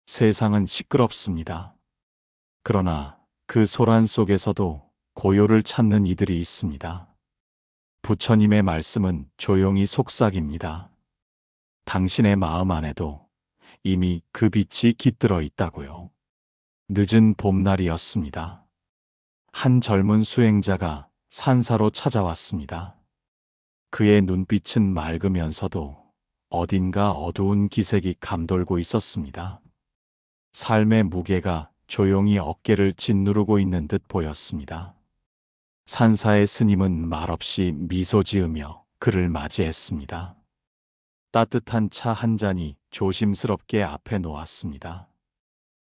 세상은 시끄럽습니다. 그러나 그 소란 속에서도 고요를 찾는 이들이 있습니다. 부처님의 말씀은 조용히 속삭입니다. 당신의 마음 안에도 이미 그 빛이 깃들어 있다고요. 늦은 봄날이었습니다. 한 젊은 수행자가 산사로 찾아왔습니다. 그의 눈빛은 맑으면서도 어딘가 어두운 기색이 감돌고 있었습니다. 삶의 무게가 조용히 어깨를 짓누르고 있는 듯 보였습니다. 산사의 스님은 말없이 미소 지으며 그를 맞이했습니다. 따뜻한 차 한 잔이 조심스럽게 앞에 놓았습니다.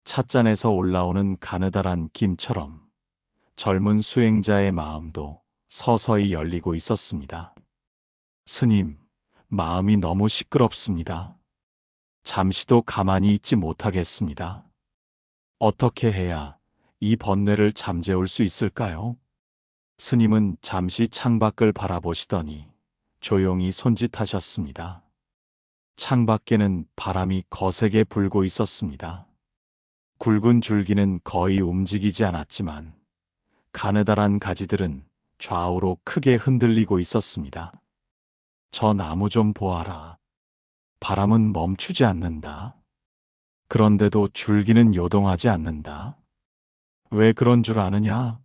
찻잔에서 올라오는 가느다란 김처럼 젊은 수행자의 마음도 서서히 열리고 있었습니다. 스님, 마음이 너무 시끄럽습니다. 잠시도 가만히 있지 못하겠습니다. 어떻게 해야 이 번뇌를 잠재울 수 있을까요? 스님은 잠시 창밖을 바라보시더니 조용히 손짓하셨습니다. 창밖에는 바람이 거세게 불고 있었습니다. 굵은 줄기는 거의 움직이지 않았지만 가느다란 가지들은 좌우로 크게 흔들리고 있었습니다. 저 나무 좀 보아라. 바람은 멈추지 않는다. 그런데도 줄기는 요동하지 않는다. 왜 그런 줄 아느냐?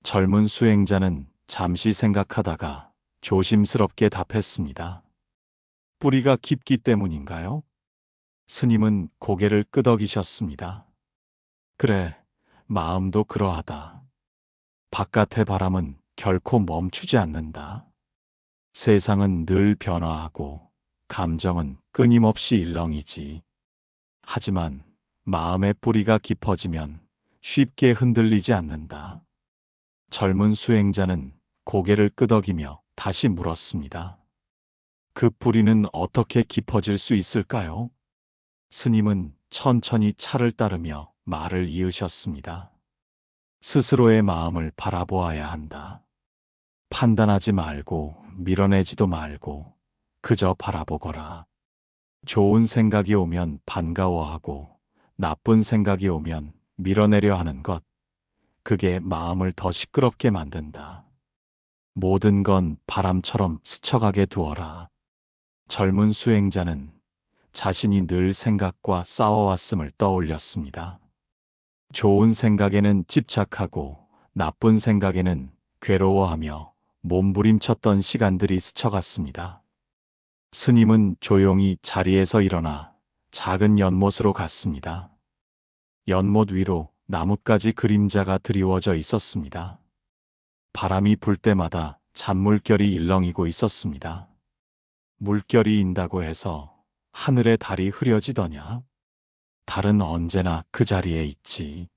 젊은 수행자는 잠시 생각하다가 조심스럽게 답했습니다. 뿌리가 깊기 때문인가요? 스님은 고개를 끄덕이셨습니다. 그래, 마음도 그러하다. 바깥의 바람은 결코 멈추지 않는다. 세상은 늘 변화하고 감정은 끊임없이 일렁이지. 하지만 마음의 뿌리가 깊어지면 쉽게 흔들리지 않는다. 젊은 수행자는 고개를 끄덕이며 다시 물었습니다. 그 뿌리는 어떻게 깊어질 수 있을까요? 스님은 천천히 차를 따르며 말을 이으셨습니다. 스스로의 마음을 바라보아야 한다. 판단하지 말고 밀어내지도 말고 그저 바라보거라. 좋은 생각이 오면 반가워하고 나쁜 생각이 오면 밀어내려 하는 것, 그게 마음을 더 시끄럽게 만든다. 모든 건 바람처럼 스쳐가게 두어라. 젊은 수행자는 자신이 늘 생각과 싸워왔음을 떠올렸습니다. 좋은 생각에는 집착하고 나쁜 생각에는 괴로워하며 몸부림쳤던 시간들이 스쳐갔습니다. 스님은 조용히 자리에서 일어나 작은 연못으로 갔습니다. 연못 위로 나뭇가지 그림자가 드리워져 있었습니다. 바람이 불 때마다 잔물결이 일렁이고 있었습니다. 물결이 인다고 해서 하늘의 달이 흐려지더냐? 달은 언제나 그 자리에 있지.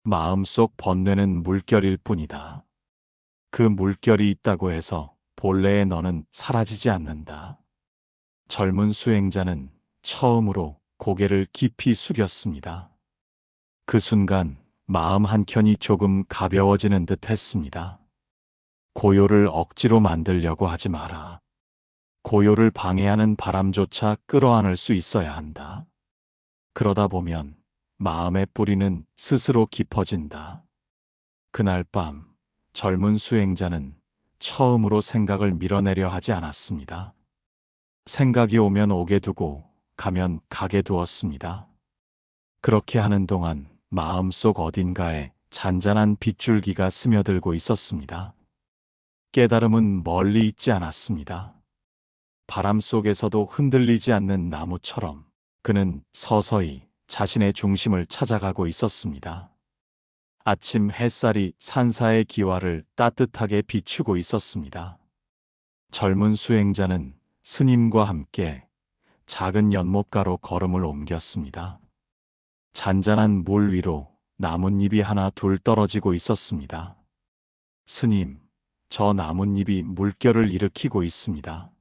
마음속 번뇌는 물결일 뿐이다. 그 물결이 있다고 해서 본래의 너는 사라지지 않는다. 젊은 수행자는 처음으로 고개를 깊이 숙였습니다. 그 순간 마음 한켠이 조금 가벼워지는 듯 했습니다. 고요를 억지로 만들려고 하지 마라. 고요를 방해하는 바람조차 끌어안을 수 있어야 한다. 그러다 보면 마음의 뿌리는 스스로 깊어진다. 그날 밤 젊은 수행자는 처음으로 생각을 밀어내려 하지 않았습니다. 생각이 오면 오게 두고 가면 가게 두었습니다. 그렇게 하는 동안 마음속 어딘가에 잔잔한 빗줄기가 스며들고 있었습니다. 깨달음은 멀리 있지 않았습니다. 바람 속에서도 흔들리지 않는 나무처럼 그는 서서히 자신의 중심을 찾아가고 있었습니다. 아침 햇살이 산사의 기와를 따뜻하게 비추고 있었습니다. 젊은 수행자는 스님과 함께 작은 연못가로 걸음을 옮겼습니다. 잔잔한 물 위로 나뭇잎이 하나 둘 떨어지고 있었습니다. 스님, 저 나뭇잎이 물결을 일으키고 있습니다.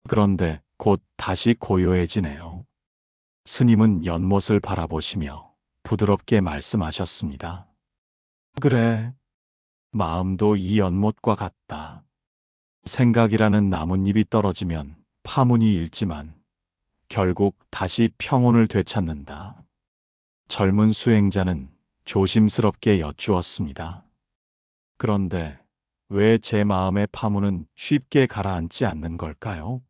그런데 곧 다시 고요해지네요. 스님은 연못을 바라보시며 부드럽게 말씀하셨습니다. 그래, 마음도 이 연못과 같다. 생각이라는 나뭇잎이 떨어지면 파문이 일지만 결국 다시 평온을 되찾는다. 젊은 수행자는 조심스럽게 여쭈었습니다. 그런데 왜 제 마음의 파문은 쉽게 가라앉지 않는 걸까요?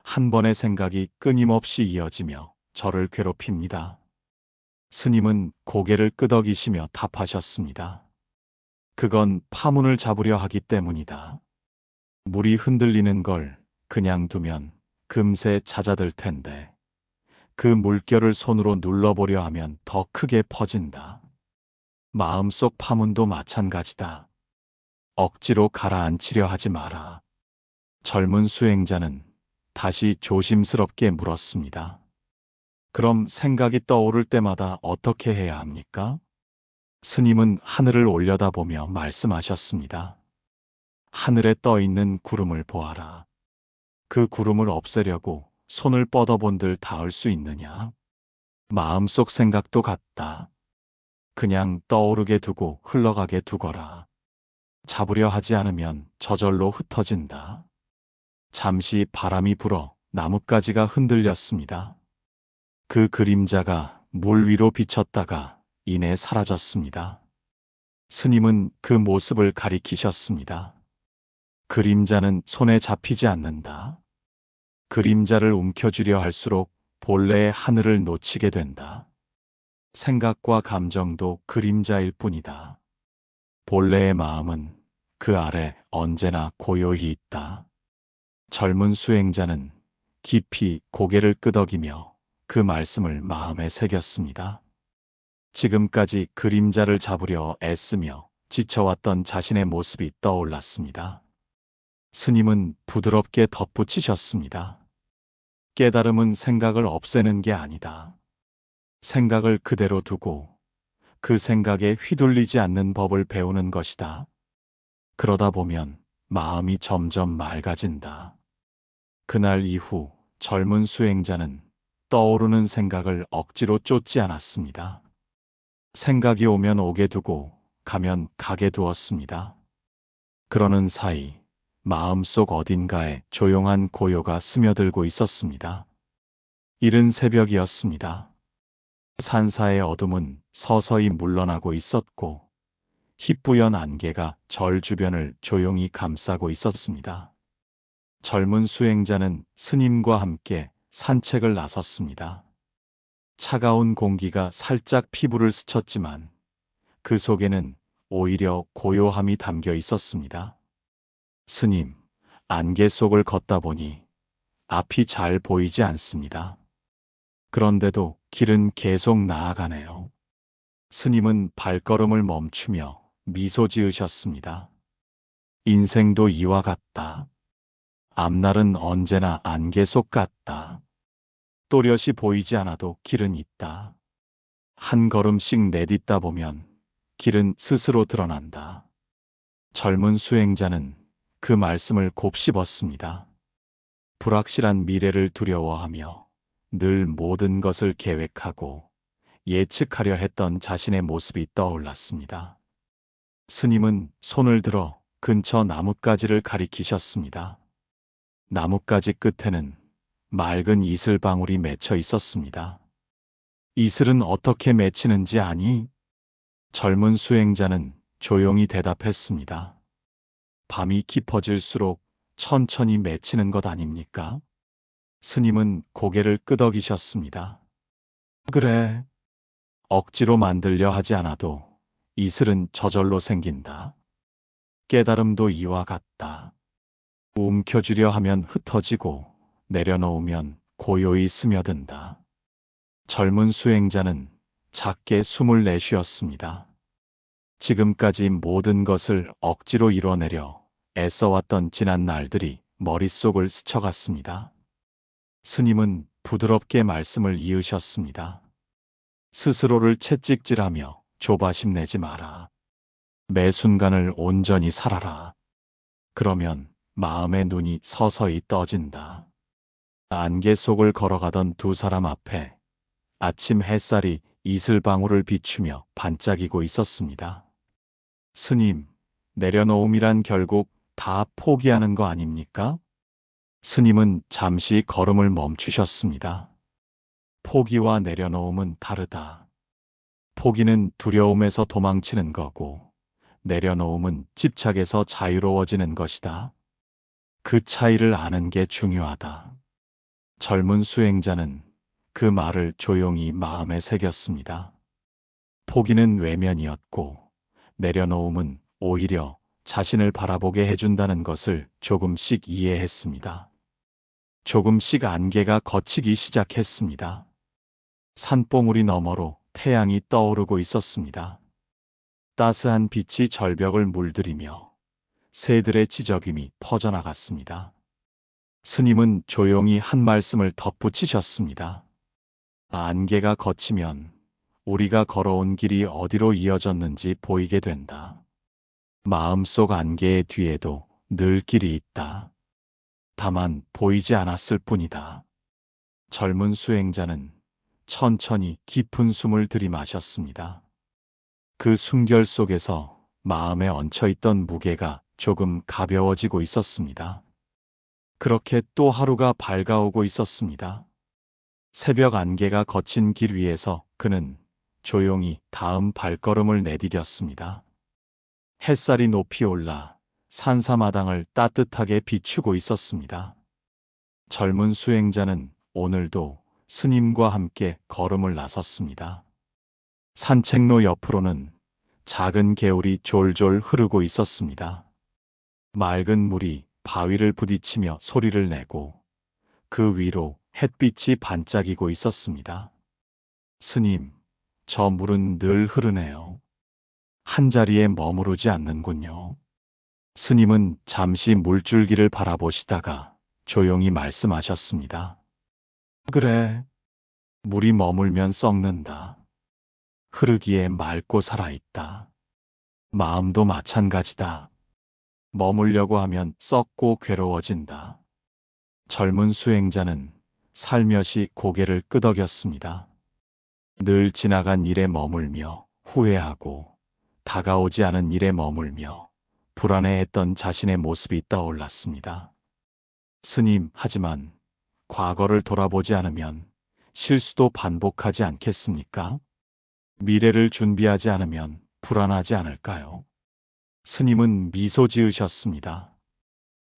한 번의 생각이 끊임없이 이어지며 저를 괴롭힙니다. 스님은 고개를 끄덕이시며 답하셨습니다. 그건 파문을 잡으려 하기 때문이다. 물이 흔들리는 걸 그냥 두면 금세 잦아들 텐데 그 물결을 손으로 눌러보려 하면 더 크게 퍼진다. 마음속 파문도 마찬가지다. 억지로 가라앉히려 하지 마라. 젊은 수행자는 다시 조심스럽게 물었습니다. 그럼 생각이 떠오를 때마다 어떻게 해야 합니까? 스님은 하늘을 올려다보며 말씀하셨습니다. 하늘에 떠 있는 구름을 보아라. 그 구름을 없애려고 손을 뻗어본들 닿을 수 있느냐? 마음속 생각도 같다. 그냥 떠오르게 두고 흘러가게 두거라. 잡으려 하지 않으면 저절로 흩어진다. 잠시 바람이 불어 나뭇가지가 흔들렸습니다. 그 그림자가 물 위로 비쳤다가 이내 사라졌습니다. 스님은 그 모습을 가리키셨습니다. 그림자는 손에 잡히지 않는다. 그림자를 움켜쥐려 할수록 본래의 하늘을 놓치게 된다. 생각과 감정도 그림자일 뿐이다. 본래의 마음은 그 아래 언제나 고요히 있다. 젊은 수행자는 깊이 고개를 끄덕이며 그 말씀을 마음에 새겼습니다. 지금까지 그림자를 잡으려 애쓰며 지쳐왔던 자신의 모습이 떠올랐습니다. 스님은 부드럽게 덧붙이셨습니다. 깨달음은 생각을 없애는 게 아니다. 생각을 그대로 두고 그 생각에 휘둘리지 않는 법을 배우는 것이다. 그러다 보면 마음이 점점 맑아진다. 그날 이후 젊은 수행자는 떠오르는 생각을 억지로 쫓지 않았습니다. 생각이 오면 오게 두고 가면 가게 두었습니다. 그러는 사이 마음속 어딘가에 조용한 고요가 스며들고 있었습니다. 이른 새벽이었습니다. 산사의 어둠은 서서히 물러나고 있었고 희뿌연 안개가 절 주변을 조용히 감싸고 있었습니다. 젊은 수행자는 스님과 함께 산책을 나섰습니다. 차가운 공기가 살짝 피부를 스쳤지만 그 속에는 오히려 고요함이 담겨 있었습니다. 스님, 안개 속을 걷다 보니 앞이 잘 보이지 않습니다. 그런데도 길은 계속 나아가네요. 스님은 발걸음을 멈추며 미소 지으셨습니다. 인생도 이와 같다. 앞날은 언제나 안개 속 같다. 또렷이 보이지 않아도 길은 있다. 한 걸음씩 내딛다 보면 길은 스스로 드러난다. 젊은 수행자는 그 말씀을 곱씹었습니다. 불확실한 미래를 두려워하며 늘 모든 것을 계획하고 예측하려 했던 자신의 모습이 떠올랐습니다. 스님은 손을 들어 근처 나뭇가지를 가리키셨습니다. 나뭇가지 끝에는 맑은 이슬방울이 맺혀 있었습니다. 이슬은 어떻게 맺히는지 아니? 젊은 수행자는 조용히 대답했습니다. 밤이 깊어질수록 천천히 맺히는 것 아닙니까? 스님은 고개를 끄덕이셨습니다. 그래. 억지로 만들려 하지 않아도 이슬은 저절로 생긴다. 깨달음도 이와 같다. 움켜쥐려 하면 흩어지고 내려놓으면 고요히 스며든다. 젊은 수행자는 작게 숨을 내쉬었습니다. 지금까지 모든 것을 억지로 이뤄내려 애써왔던 지난 날들이 머릿속을 스쳐갔습니다. 스님은 부드럽게 말씀을 이으셨습니다. 스스로를 채찍질하며 조바심 내지 마라. 매 순간을 온전히 살아라. 그러면 마음의 눈이 서서히 떠진다. 안개 속을 걸어가던 두 사람 앞에 아침 햇살이 이슬방울을 비추며 반짝이고 있었습니다. 스님, 내려놓음이란 결국 다 포기하는 거 아닙니까? 스님은 잠시 걸음을 멈추셨습니다. 포기와 내려놓음은 다르다. 포기는 두려움에서 도망치는 거고, 내려놓음은 집착에서 자유로워지는 것이다. 그 차이를 아는 게 중요하다. 젊은 수행자는 그 말을 조용히 마음에 새겼습니다. 포기는 외면이었고, 내려놓음은 오히려 자신을 바라보게 해준다는 것을 조금씩 이해했습니다. 조금씩 안개가 걷히기 시작했습니다. 산봉우리 너머로 태양이 떠오르고 있었습니다. 따스한 빛이 절벽을 물들이며 새들의 지저귀이 퍼져나갔습니다. 스님은 조용히 한 말씀을 덧붙이셨습니다. 안개가 걷히면 우리가 걸어온 길이 어디로 이어졌는지 보이게 된다. 마음속 안개의 뒤에도 늘 길이 있다. 다만 보이지 않았을 뿐이다. 젊은 수행자는 천천히 깊은 숨을 들이마셨습니다. 그 숨결 속에서 마음에 얹혀있던 무게가 조금 가벼워지고 있었습니다. 그렇게 또 하루가 밝아오고 있었습니다. 새벽 안개가 걷힌 길 위에서 그는 조용히 다음 발걸음을 내디뎠습니다. 햇살이 높이 올라 산사마당을 따뜻하게 비추고 있었습니다. 젊은 수행자는 오늘도 스님과 함께 걸음을 나섰습니다. 산책로 옆으로는 작은 개울이 졸졸 흐르고 있었습니다. 맑은 물이 바위를 부딪히며 소리를 내고 그 위로 햇빛이 반짝이고 있었습니다. 스님, 저 물은 늘 흐르네요. 한자리에 머무르지 않는군요. 스님은 잠시 물줄기를 바라보시다가 조용히 말씀하셨습니다. 그래, 물이 머물면 썩는다. 흐르기에 맑고 살아있다. 마음도 마찬가지다. 머물려고 하면 썩고 괴로워진다. 젊은 수행자는 살며시 고개를 끄덕였습니다. 늘 지나간 일에 머물며 후회하고 다가오지 않은 일에 머물며 불안해했던 자신의 모습이 떠올랐습니다. 스님, 하지만 과거를 돌아보지 않으면 실수도 반복하지 않겠습니까? 미래를 준비하지 않으면 불안하지 않을까요? 스님은 미소 지으셨습니다.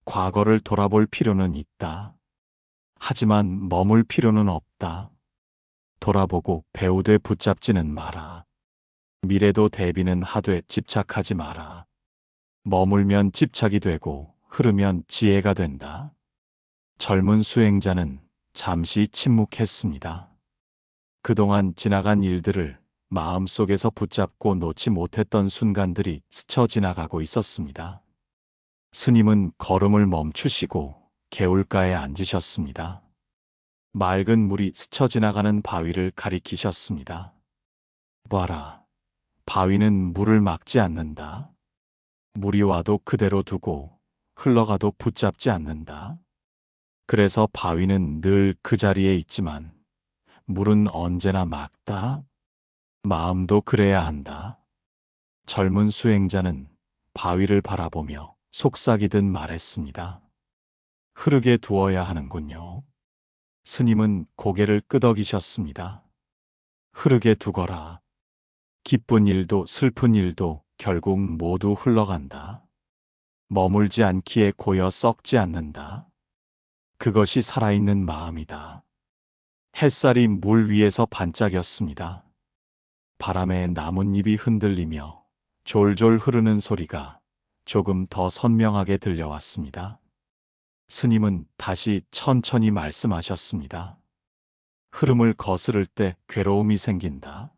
과거를 돌아볼 필요는 있다. 하지만 머물 필요는 없다. 돌아보고 배우되 붙잡지는 마라. 미래도 대비는 하되 집착하지 마라. 머물면 집착이 되고 흐르면 지혜가 된다. 젊은 수행자는 잠시 침묵했습니다. 그동안 지나간 일들을 마음속에서 붙잡고 놓지 못했던 순간들이 스쳐 지나가고 있었습니다. 스님은 걸음을 멈추시고 개울가에 앉으셨습니다. 맑은 물이 스쳐 지나가는 바위를 가리키셨습니다. 봐라, 바위는 물을 막지 않는다. 물이 와도 그대로 두고 흘러가도 붙잡지 않는다. 그래서 바위는 늘 그 자리에 있지만 물은 언제나 막다. 마음도 그래야 한다. 젊은 수행자는 바위를 바라보며 속삭이듯 말했습니다. 흐르게 두어야 하는군요. 스님은 고개를 끄덕이셨습니다. 흐르게 두거라. 기쁜 일도 슬픈 일도 결국 모두 흘러간다. 머물지 않기에 고여 썩지 않는다. 그것이 살아있는 마음이다. 햇살이 물 위에서 반짝였습니다. 바람에 나뭇잎이 흔들리며 졸졸 흐르는 소리가 조금 더 선명하게 들려왔습니다. 스님은 다시 천천히 말씀하셨습니다. 흐름을 거스를 때 괴로움이 생긴다.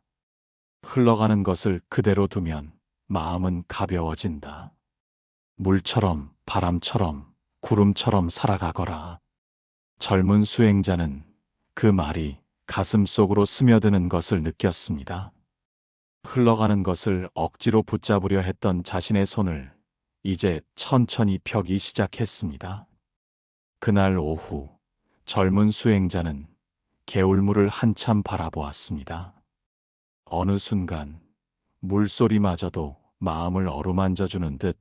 흘러가는 것을 그대로 두면 마음은 가벼워진다. 물처럼 바람처럼 구름처럼 살아가거라. 젊은 수행자는 그 말이 가슴 속으로 스며드는 것을 느꼈습니다. 흘러가는 것을 억지로 붙잡으려 했던 자신의 손을 이제 천천히 펴기 시작했습니다. 그날 오후 젊은 수행자는 개울물을 한참 바라보았습니다. 어느 순간 물소리마저도 마음을 어루만져주는 듯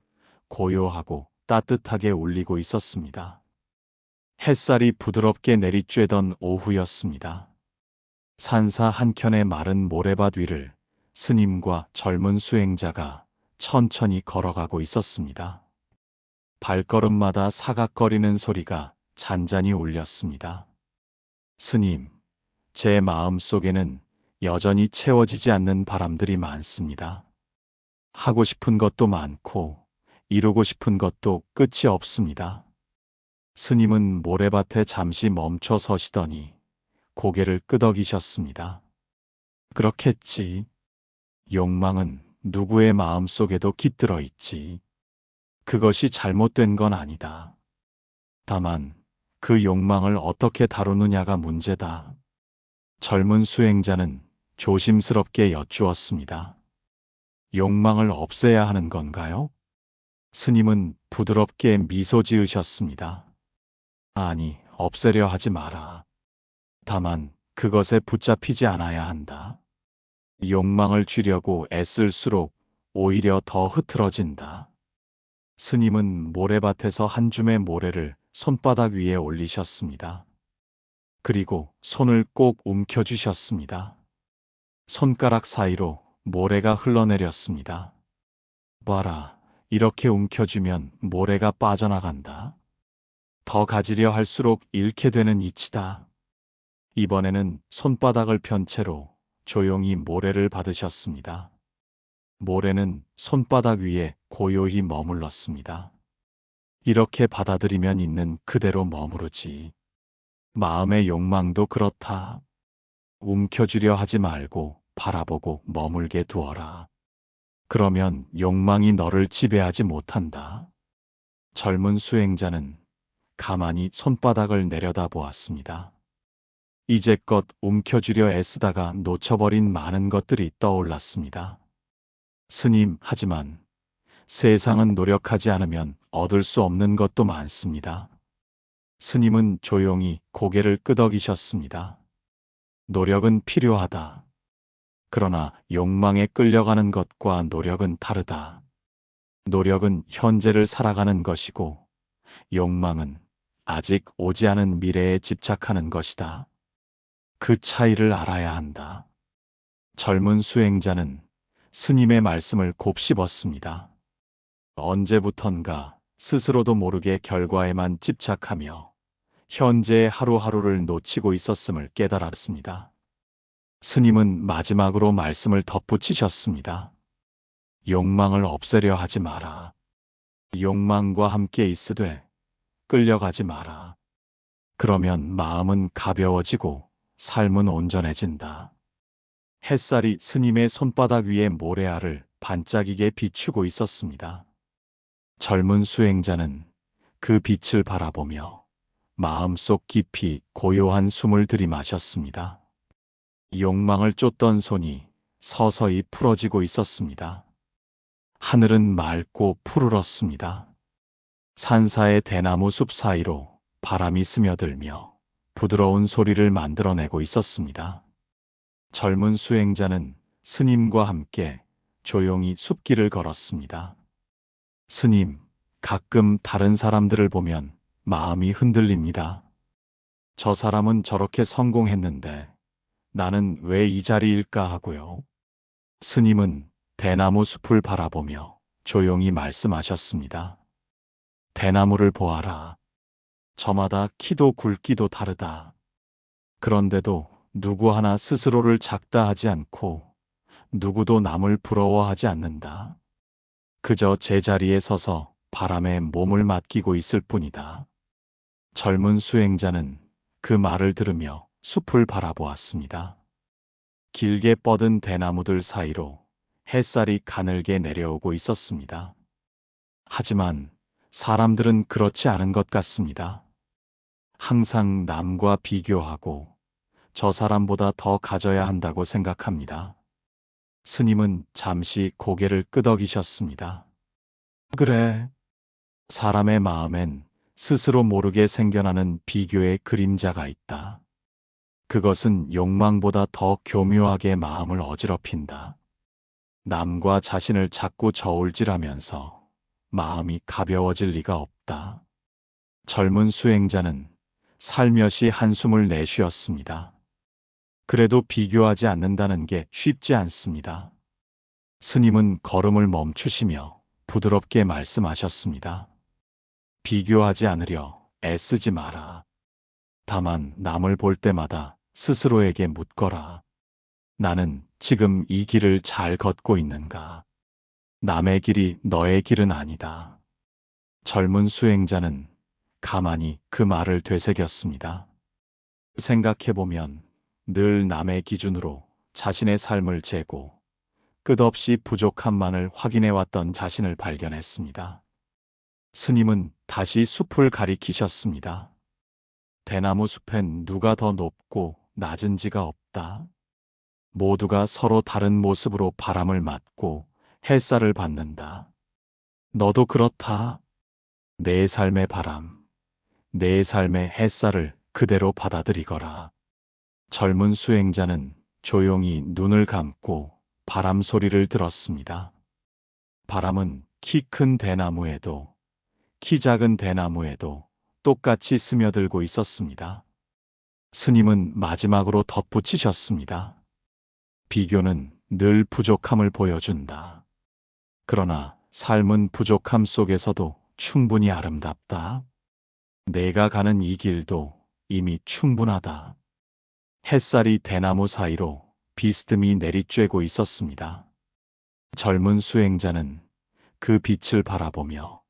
고요하고 따뜻하게 울리고 있었습니다. 햇살이 부드럽게 내리쬐던 오후였습니다. 산사 한켠의 마른 모래밭 위를 스님과 젊은 수행자가 천천히 걸어가고 있었습니다. 발걸음마다 사각거리는 소리가 잔잔히 울렸습니다. 스님, 제 마음 속에는 여전히 채워지지 않는 바람들이 많습니다. 하고 싶은 것도 많고 이루고 싶은 것도 끝이 없습니다. 스님은 모래밭에 잠시 멈춰 서시더니 고개를 끄덕이셨습니다. 그렇겠지. 욕망은 누구의 마음 속에도 깃들어 있지. 그것이 잘못된 건 아니다. 다만 그 욕망을 어떻게 다루느냐가 문제다. 젊은 수행자는 조심스럽게 여쭈었습니다. 욕망을 없애야 하는 건가요? 스님은 부드럽게 미소 지으셨습니다. 아니, 없애려 하지 마라. 다만 그것에 붙잡히지 않아야 한다. 욕망을 줄이려고 애쓸수록 오히려 더 흐트러진다. 스님은 모래밭에서 한 줌의 모래를 손바닥 위에 올리셨습니다. 그리고 손을 꼭 움켜쥐셨습니다. 손가락 사이로 모래가 흘러내렸습니다. 봐라, 이렇게 움켜쥐면 모래가 빠져나간다. 더 가지려 할수록 잃게 되는 이치다. 이번에는 손바닥을 편 채로 조용히 모래를 받으셨습니다. 모래는 손바닥 위에 고요히 머물렀습니다. 이렇게 받아들이면 있는 그대로 머무르지. 마음의 욕망도 그렇다. 움켜쥐려 하지 말고 바라보고 머물게 두어라. 그러면 욕망이 너를 지배하지 못한다. 젊은 수행자는 가만히 손바닥을 내려다보았습니다. 이제껏 움켜쥐려 애쓰다가 놓쳐버린 많은 것들이 떠올랐습니다. 스님, 하지만 세상은 노력하지 않으면 얻을 수 없는 것도 많습니다. 스님은 조용히 고개를 끄덕이셨습니다. 노력은 필요하다. 그러나 욕망에 끌려가는 것과 노력은 다르다. 노력은 현재를 살아가는 것이고, 욕망은 아직 오지 않은 미래에 집착하는 것이다. 그 차이를 알아야 한다. 젊은 수행자는 스님의 말씀을 곱씹었습니다. 언제부턴가 스스로도 모르게 결과에만 집착하며 현재의 하루하루를 놓치고 있었음을 깨달았습니다. 스님은 마지막으로 말씀을 덧붙이셨습니다. 욕망을 없애려 하지 마라. 욕망과 함께 있으되 끌려가지 마라. 그러면 마음은 가벼워지고 삶은 온전해진다. 햇살이 스님의 손바닥 위에 모래알을 반짝이게 비추고 있었습니다. 젊은 수행자는 그 빛을 바라보며 마음속 깊이 고요한 숨을 들이마셨습니다. 욕망을 쫓던 손이 서서히 풀어지고 있었습니다. 하늘은 맑고 푸르렀습니다. 산사의 대나무 숲 사이로 바람이 스며들며 부드러운 소리를 만들어내고 있었습니다. 젊은 수행자는 스님과 함께 조용히 숲길을 걸었습니다. 스님, 가끔 다른 사람들을 보면 마음이 흔들립니다. 저 사람은 저렇게 성공했는데 나는 왜 이 자리일까 하고요. 스님은 대나무 숲을 바라보며 조용히 말씀하셨습니다. 대나무를 보아라. 저마다 키도 굵기도 다르다. 그런데도 누구 하나 스스로를 작다 하지 않고 누구도 남을 부러워하지 않는다. 그저 제자리에 서서 바람에 몸을 맡기고 있을 뿐이다. 젊은 수행자는 그 말을 들으며 숲을 바라보았습니다. 길게 뻗은 대나무들 사이로 햇살이 가늘게 내려오고 있었습니다. 하지만 사람들은 그렇지 않은 것 같습니다. 항상 남과 비교하고 저 사람보다 더 가져야 한다고 생각합니다. 스님은 잠시 고개를 끄덕이셨습니다. 그래. 사람의 마음엔 스스로 모르게 생겨나는 비교의 그림자가 있다. 그것은 욕망보다 더 교묘하게 마음을 어지럽힌다. 남과 자신을 자꾸 저울질하면서 마음이 가벼워질 리가 없다. 젊은 수행자는 살며시 한숨을 내쉬었습니다. 그래도 비교하지 않는다는 게 쉽지 않습니다. 스님은 걸음을 멈추시며 부드럽게 말씀하셨습니다. 비교하지 않으려 애쓰지 마라. 다만 남을 볼 때마다 스스로에게 묻거라. 나는 지금 이 길을 잘 걷고 있는가? 남의 길이 너의 길은 아니다. 젊은 수행자는 가만히 그 말을 되새겼습니다. 생각해보면 늘 남의 기준으로 자신의 삶을 재고 끝없이 부족함만을 확인해왔던 자신을 발견했습니다. 스님은 다시 숲을 가리키셨습니다. 대나무 숲엔 누가 더 높고 낮은지가 없다. 모두가 서로 다른 모습으로 바람을 맞고 햇살을 받는다. 너도 그렇다. 내 삶의 바람, 내 삶의 햇살을 그대로 받아들이거라. 젊은 수행자는 조용히 눈을 감고 바람 소리를 들었습니다. 바람은 키 큰 대나무에도 키 작은 대나무에도 똑같이 스며들고 있었습니다. 스님은 마지막으로 덧붙이셨습니다. 비교는 늘 부족함을 보여준다. 그러나 삶은 부족함 속에서도 충분히 아름답다. 내가 가는 이 길도 이미 충분하다. 햇살이 대나무 사이로 비스듬히 내리쬐고 있었습니다. 젊은 수행자는 그 빛을 바라보며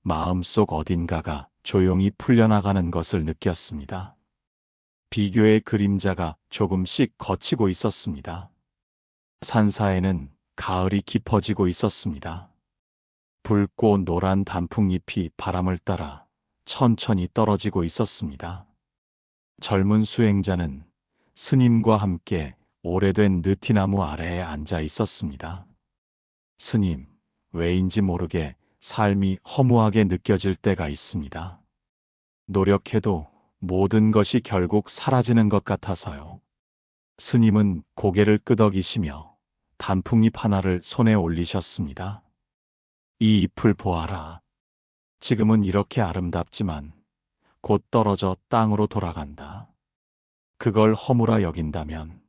마음속 어딘가가 조용히 풀려나가는 것을 느꼈습니다. 비교의 그림자가 조금씩 걷히고 있었습니다. 산사에는 가을이 깊어지고 있었습니다. 붉고 노란 단풍잎이 바람을 따라 천천히 떨어지고 있었습니다. 젊은 수행자는 스님과 함께 오래된 느티나무 아래에 앉아 있었습니다. 스님, 왜인지 모르게 삶이 허무하게 느껴질 때가 있습니다. 노력해도 모든 것이 결국 사라지는 것 같아서요. 스님은 고개를 끄덕이시며 단풍잎 하나를 손에 올리셨습니다. 이 잎을 보아라. 지금은 이렇게 아름답지만 곧 떨어져 땅으로 돌아간다. 그걸 허무라 여긴다면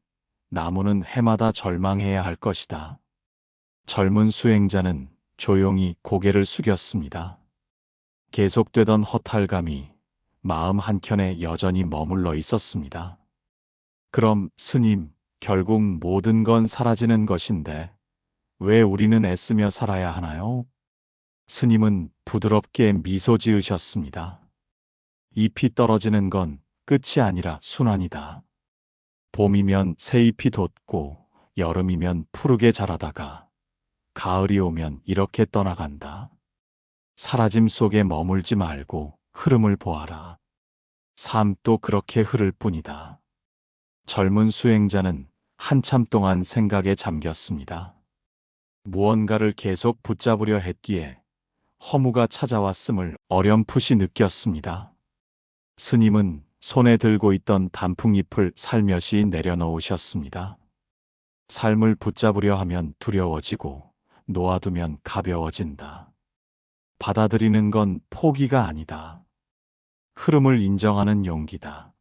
나무는 해마다 절망해야 할 것이다. 젊은 수행자는 조용히 고개를 숙였습니다. 계속되던 허탈감이 마음 한켠에 여전히 머물러 있었습니다. 그럼 스님, 결국 모든 건 사라지는 것인데 왜 우리는 애쓰며 살아야 하나요? 스님은 부드럽게 미소 지으셨습니다. 잎이 떨어지는 건 끝이 아니라 순환이다. 봄이면 새 잎이 돋고 여름이면 푸르게 자라다가 가을이 오면 이렇게 떠나간다. 사라짐 속에 머물지 말고 흐름을 보아라. 삶도 그렇게 흐를 뿐이다. 젊은 수행자는 한참 동안 생각에 잠겼습니다. 무언가를 계속 붙잡으려 했기에 허무가 찾아왔음을 어렴풋이 느꼈습니다. 스님은 손에 들고 있던 단풍잎을 살며시 내려놓으셨습니다. 삶을 붙잡으려 하면 두려워지고 놓아두면 가벼워진다. 받아들이는 건 포기가 아니다. 흐름을 인정하는 용기다.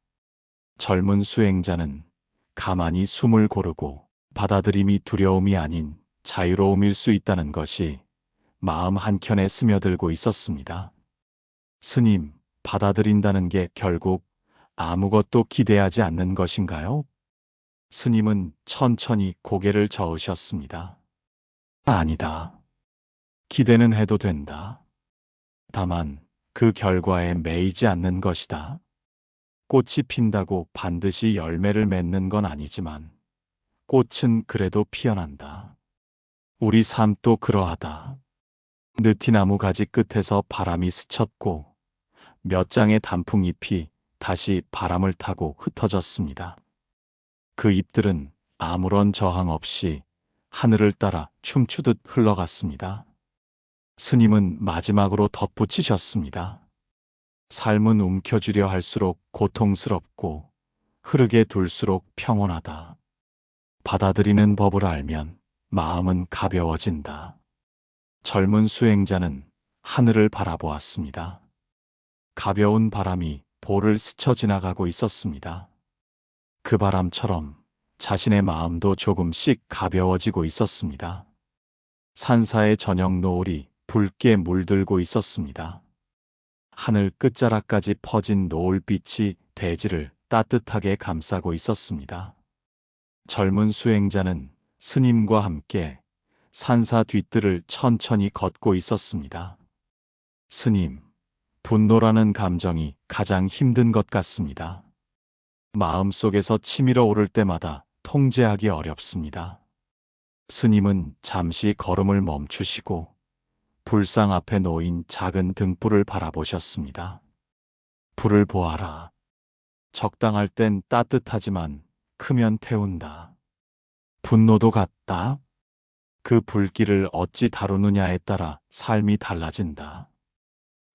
젊은 수행자는 가만히 숨을 고르고 받아들임이 두려움이 아닌 자유로움일 수 있다는 것이 마음 한켠에 스며들고 있었습니다. 스님, 받아들인다는 게 결국 아무것도 기대하지 않는 것인가요? 스님은 천천히 고개를 저으셨습니다. 아니다. 기대는 해도 된다. 다만 그 결과에 매이지 않는 것이다. 꽃이 핀다고 반드시 열매를 맺는 건 아니지만 꽃은 그래도 피어난다. 우리 삶도 그러하다. 느티나무 가지 끝에서 바람이 스쳤고 몇 장의 단풍잎이 다시 바람을 타고 흩어졌습니다. 그 잎들은 아무런 저항 없이 하늘을 따라 춤추듯 흘러갔습니다. 스님은 마지막으로 덧붙이셨습니다. 삶은 움켜쥐려 할수록 고통스럽고 흐르게 둘수록 평온하다. 받아들이는 법을 알면 마음은 가벼워진다. 젊은 수행자는 하늘을 바라보았습니다. 가벼운 바람이 볼을 스쳐 지나가고 있었습니다. 그 바람처럼 자신의 마음도 조금씩 가벼워지고 있었습니다. 산사의 저녁 노을이 붉게 물들고 있었습니다. 하늘 끝자락까지 퍼진 노을빛이 대지를 따뜻하게 감싸고 있었습니다. 젊은 수행자는 스님과 함께 산사 뒷뜰을 천천히 걷고 있었습니다. 스님, 분노라는 감정이 가장 힘든 것 같습니다. 마음속에서 치밀어 오를 때마다 통제하기 어렵습니다. 스님은 잠시 걸음을 멈추시고 불상 앞에 놓인 작은 등불을 바라보셨습니다. 불을 보아라. 적당할 땐 따뜻하지만 크면 태운다. 분노도 같다. 그 불길을 어찌 다루느냐에 따라 삶이 달라진다.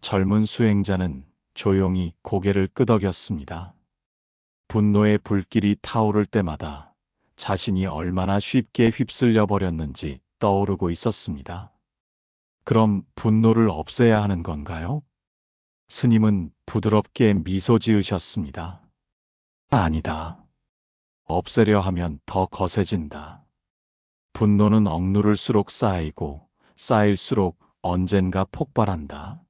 젊은 수행자는 조용히 고개를 끄덕였습니다. 분노의 불길이 타오를 때마다 자신이 얼마나 쉽게 휩쓸려 버렸는지 떠오르고 있었습니다. 그럼 분노를 없애야 하는 건가요? 스님은 부드럽게 미소 지으셨습니다. 아니다. 없애려 하면 더 거세진다. 분노는 억누를수록 쌓이고 쌓일수록 언젠가 폭발한다.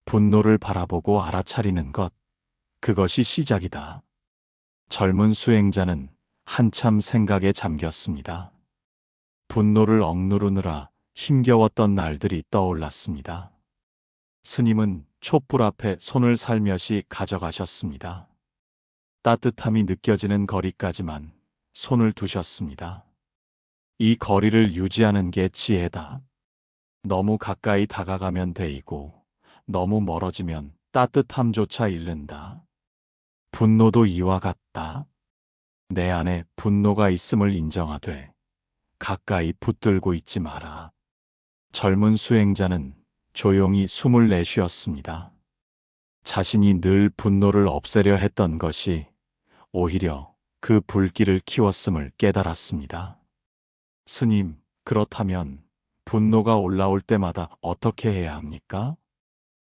분노를 바라보고 알아차리는 것, 그것이 시작이다. 젊은 수행자는 한참 생각에 잠겼습니다. 분노를 억누르느라 힘겨웠던 날들이 떠올랐습니다. 스님은 촛불 앞에 손을 살며시 가져가셨습니다. 따뜻함이 느껴지는 거리까지만 손을 두셨습니다. 이 거리를 유지하는 게 지혜다. 너무 가까이 다가가면 데이고 너무 멀어지면 따뜻함조차 잃는다. 분노도 이와 같다. 내 안에 분노가 있음을 인정하되 가까이 붙들고 있지 마라. 젊은 수행자는 조용히 숨을 내쉬었습니다. 자신이 늘 분노를 없애려 했던 것이 오히려 그 불길을 키웠음을 깨달았습니다. 스님, 그렇다면 분노가 올라올 때마다 어떻게 해야 합니까?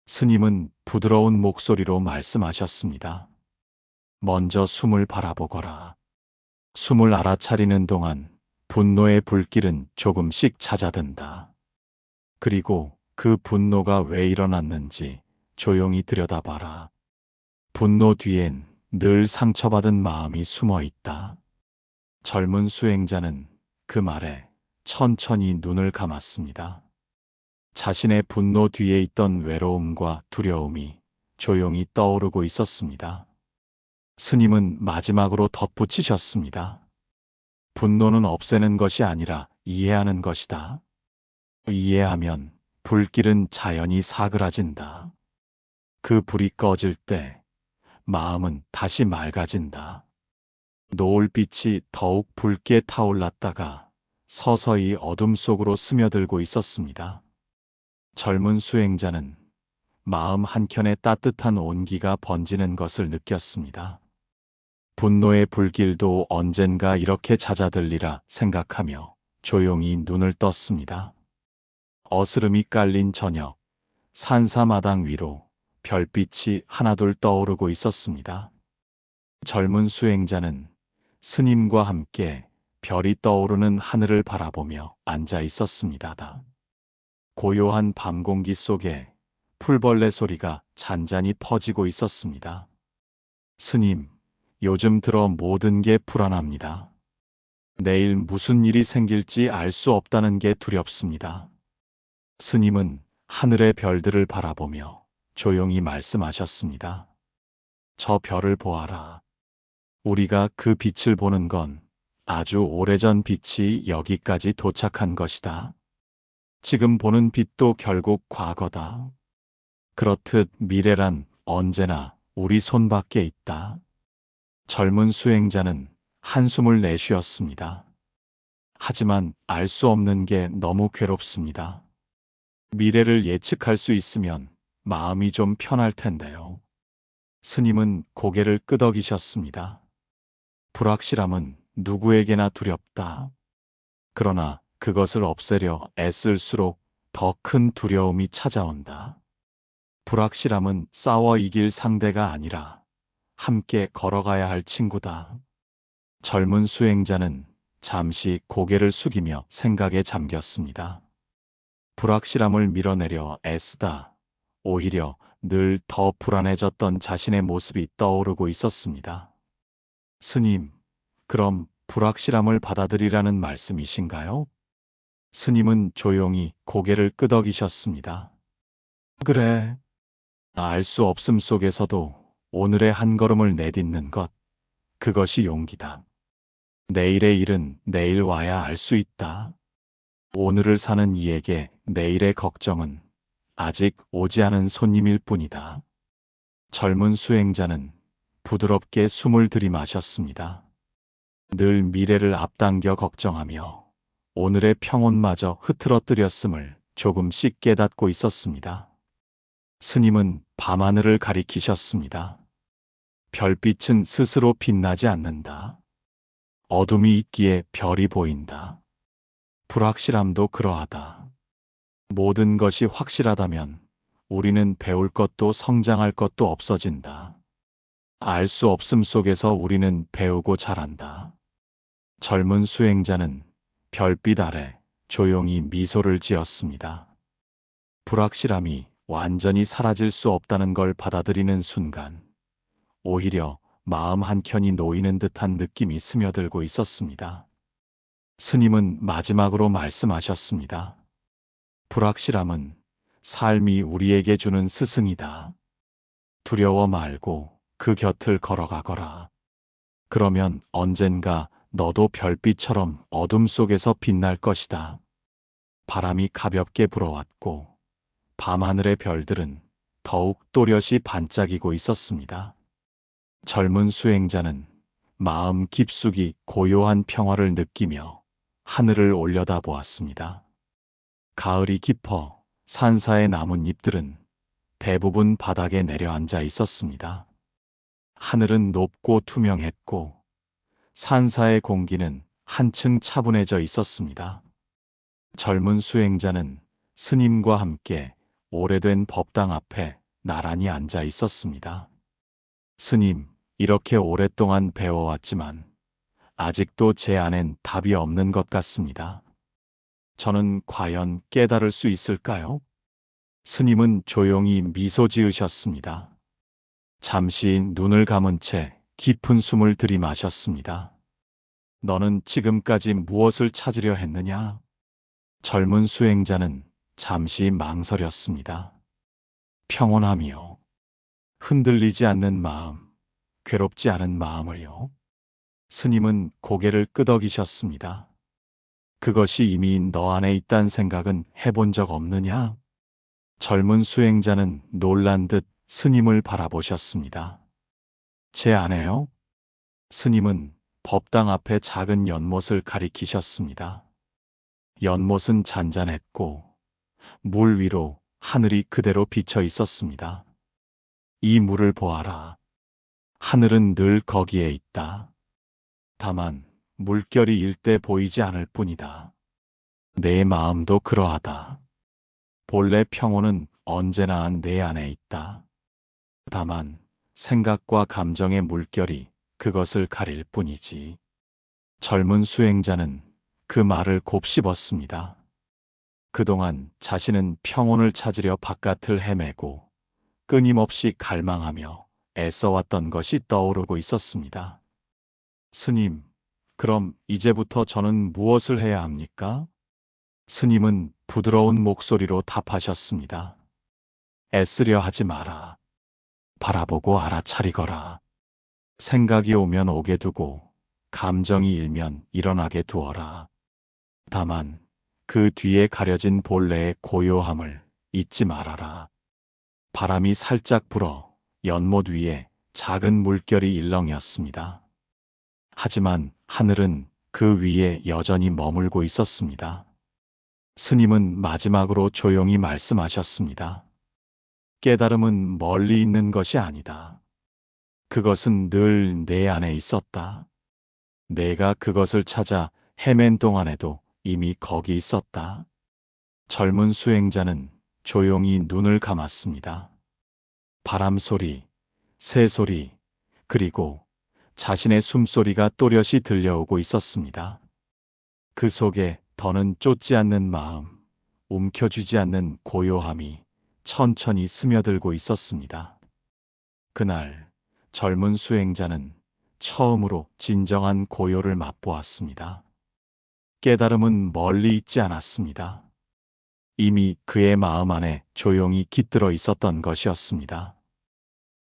스님은 부드러운 목소리로 말씀하셨습니다. 먼저 숨을 바라보거라. 숨을 알아차리는 동안 분노의 불길은 조금씩 잦아든다. 그리고 그 분노가 왜 일어났는지 조용히 들여다봐라. 분노 뒤엔 늘 상처받은 마음이 숨어 있다. 젊은 수행자는 그 말에 천천히 눈을 감았습니다. 자신의 분노 뒤에 있던 외로움과 두려움이 조용히 떠오르고 있었습니다. 스님은 마지막으로 덧붙이셨습니다. 분노는 없애는 것이 아니라 이해하는 것이다. 이해하면 불길은 자연히 사그라진다. 그 불이 꺼질 때 마음은 다시 맑아진다. 노을빛이 더욱 붉게 타올랐다가 서서히 어둠 속으로 스며들고 있었습니다. 젊은 수행자는 마음 한켠에 따뜻한 온기가 번지는 것을 느꼈습니다. 분노의 불길도 언젠가 이렇게 잦아들리라 생각하며 조용히 눈을 떴습니다. 어스름이 깔린 저녁, 산사마당 위로 별빛이 하나둘 떠오르고 있었습니다. 젊은 수행자는 스님과 함께 별이 떠오르는 하늘을 바라보며 앉아 있었습니다. 고요한 밤 공기 속에 풀벌레 소리가 잔잔히 퍼지고 있었습니다. 스님, 요즘 들어 모든 게 불안합니다. 내일 무슨 일이 생길지 알 수 없다는 게 두렵습니다. 스님은 하늘의 별들을 바라보며 조용히 말씀하셨습니다. 저 별을 보아라. 우리가 그 빛을 보는 건 아주 오래전 빛이 여기까지 도착한 것이다. 지금 보는 빛도 결국 과거다. 그렇듯 미래란 언제나 우리 손밖에 있다. 젊은 수행자는 한숨을 내쉬었습니다. 하지만 알 수 없는 게 너무 괴롭습니다. 미래를 예측할 수 있으면 마음이 좀 편할 텐데요. 스님은 고개를 끄덕이셨습니다. 불확실함은 누구에게나 두렵다. 그러나 그것을 없애려 애쓸수록 더 큰 두려움이 찾아온다. 불확실함은 싸워 이길 상대가 아니라 함께 걸어가야 할 친구다. 젊은 수행자는 잠시 고개를 숙이며 생각에 잠겼습니다. 불확실함을 밀어내려 애쓰다 오히려 늘 더 불안해졌던 자신의 모습이 떠오르고 있었습니다. 스님, 그럼 불확실함을 받아들이라는 말씀이신가요? 스님은 조용히 고개를 끄덕이셨습니다. 그래. 알 수 없음 속에서도 오늘의 한 걸음을 내딛는 것, 그것이 용기다. 내일의 일은 내일 와야 알 수 있다. 오늘을 사는 이에게 내일의 걱정은 아직 오지 않은 손님일 뿐이다. 젊은 수행자는 부드럽게 숨을 들이마셨습니다. 늘 미래를 앞당겨 걱정하며 오늘의 평온마저 흐트러뜨렸음을 조금씩 깨닫고 있었습니다. 스님은 밤하늘을 가리키셨습니다. 별빛은 스스로 빛나지 않는다. 어둠이 있기에 별이 보인다. 불확실함도 그러하다. 모든 것이 확실하다면 우리는 배울 것도 성장할 것도 없어진다. 알 수 없음 속에서 우리는 배우고 자란다. 젊은 수행자는 별빛 아래 조용히 미소를 지었습니다. 불확실함이 완전히 사라질 수 없다는 걸 받아들이는 순간, 오히려 마음 한켠이 놓이는 듯한 느낌이 스며들고 있었습니다. 스님은 마지막으로 말씀하셨습니다. 불확실함은 삶이 우리에게 주는 스승이다. 두려워 말고 그 곁을 걸어가거라. 그러면 언젠가 너도 별빛처럼 어둠 속에서 빛날 것이다. 바람이 가볍게 불어왔고 밤하늘의 별들은 더욱 또렷이 반짝이고 있었습니다. 젊은 수행자는 마음 깊숙이 고요한 평화를 느끼며 하늘을 올려다보았습니다. 가을이 깊어 산사의 나뭇잎들은 대부분 바닥에 내려앉아 있었습니다. 하늘은 높고 투명했고 산사의 공기는 한층 차분해져 있었습니다. 젊은 수행자는 스님과 함께 오래된 법당 앞에 나란히 앉아 있었습니다. 스님, 이렇게 오랫동안 배워왔지만 아직도 제 안엔 답이 없는 것 같습니다. 저는 과연 깨달을 수 있을까요? 스님은 조용히 미소 지으셨습니다. 잠시 눈을 감은 채 깊은 숨을 들이마셨습니다. 너는 지금까지 무엇을 찾으려 했느냐? 젊은 수행자는 잠시 망설였습니다. 평온함이요. 흔들리지 않는 마음, 괴롭지 않은 마음을요. 스님은 고개를 끄덕이셨습니다. 그것이 이미 너 안에 있단 생각은 해본 적 없느냐? 젊은 수행자는 놀란 듯 스님을 바라보셨습니다. 제 안에요? 스님은 법당 앞에 작은 연못을 가리키셨습니다. 연못은 잔잔했고 물 위로 하늘이 그대로 비쳐 있었습니다. 이 물을 보아라. 하늘은 늘 거기에 있다. 다만 물결이 일 때 보이지 않을 뿐이다. 내 마음도 그러하다. 본래 평온은 언제나 내 안에 있다. 다만 생각과 감정의 물결이 그것을 가릴 뿐이지. 젊은 수행자는 그 말을 곱씹었습니다. 그동안 자신은 평온을 찾으려 바깥을 헤매고 끊임없이 갈망하며 애써왔던 것이 떠오르고 있었습니다. 스님, 그럼 이제부터 저는 무엇을 해야 합니까? 스님은 부드러운 목소리로 답하셨습니다. 애쓰려 하지 마라. 바라보고 알아차리거라. 생각이 오면 오게 두고 감정이 일면 일어나게 두어라. 다만 그 뒤에 가려진 본래의 고요함을 잊지 말아라. 바람이 살짝 불어 연못 위에 작은 물결이 일렁였습니다. 하지만 하늘은 그 위에 여전히 머물고 있었습니다. 스님은 마지막으로 조용히 말씀하셨습니다. 깨달음은 멀리 있는 것이 아니다. 그것은 늘 내 안에 있었다. 내가 그것을 찾아 헤맨 동안에도 이미 거기 있었다. 젊은 수행자는 조용히 눈을 감았습니다. 바람 소리, 새 소리, 그리고 자신의 숨소리가 또렷이 들려오고 있었습니다. 그 속에 더는 쫓지 않는 마음, 움켜쥐지 않는 고요함이 천천히 스며들고 있었습니다. 그날 젊은 수행자는 처음으로 진정한 고요를 맛보았습니다. 깨달음은 멀리 있지 않았습니다. 이미 그의 마음 안에 조용히 깃들어 있었던 것이었습니다.